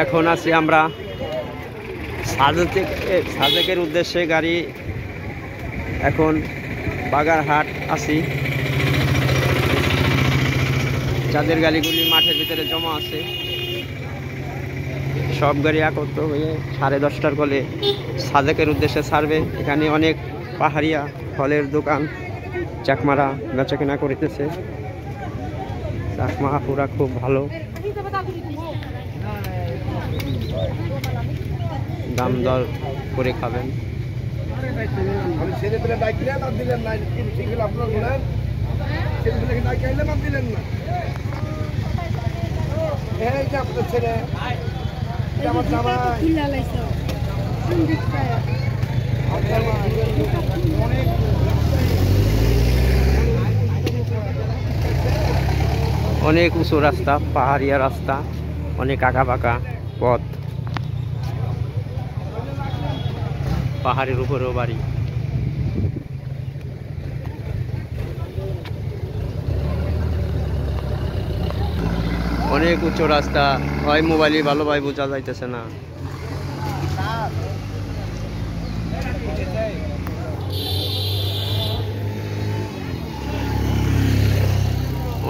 এখন আছি আমরা সাজেকের উদ্দেশ্যে গাড়ি এখন বাগারহাট আছি। যাদের গাড়িগুলি মাঠের ভিতরে জমা আছে সব গাড়ি একত্র হয়ে 10:30টার কলে সাজেকের উদ্দেশ্যে ছাড়বে। এখানে অনেক পাহাড়িয়া ফলের দোকান চাকমারা বেচাকেনা করিতেছে। চাকমা পুরা খুব ভালো, দাম দর করে খাবেন। অনেক উঁচু রাস্তা, পাহাড়িয়া রাস্তা, অনেক আঁকা বাঁকা পথ, পাহাড়ের উপরেও বাড়ি। অনেক উঁচু রাস্তা, হয় মোবাইলে ভালোভাবে বোঝা যাইতেছে না।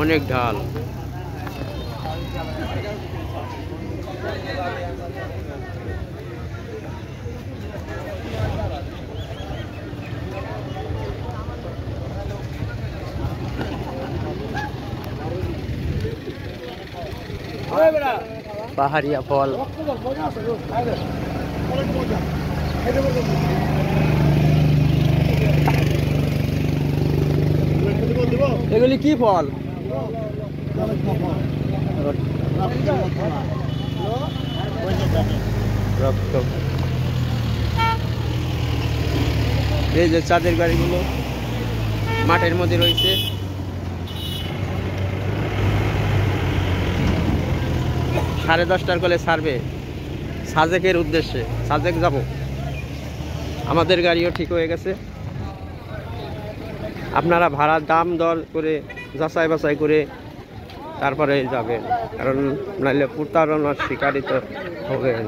অনেক ঢাল। পাহাড়িয়া ফল, এগুলি কি ফল? রক্ত। এই যে চাঁদের গাড়িগুলো মাঠের মধ্যে রয়েছে। সাড়ে 10টার কলে ছাড়বে সাজেকের উদ্দেশ্যে। সাজেক যাব, আমাদের গাড়িও ঠিক হয়ে গেছে। আপনারা ভাড়ার দাম দর করে যাচাই বাছাই করে তারপরে যাবেন, কারণ নাহলে প্রতারণার শিকারিত হবেন।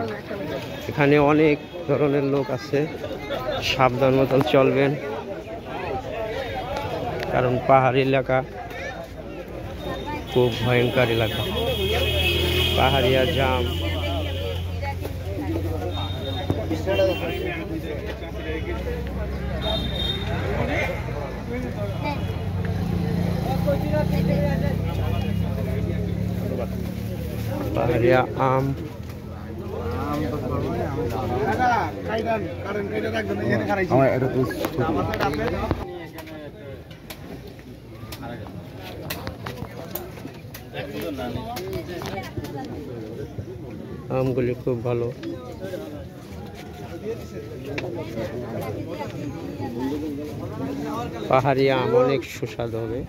এখানে অনেক ধরনের লোক আছে, সাবধান মতন চলবেন, কারণ পাহাড়ি এলাকা খুব ভয়ঙ্কর এলাকা। পাহাড়িয়া জাম, পাহাড়িয়া আম, আমগুলি খুব ভালো। পাহাড়ি আম অনেক সুস্বাদু হবে।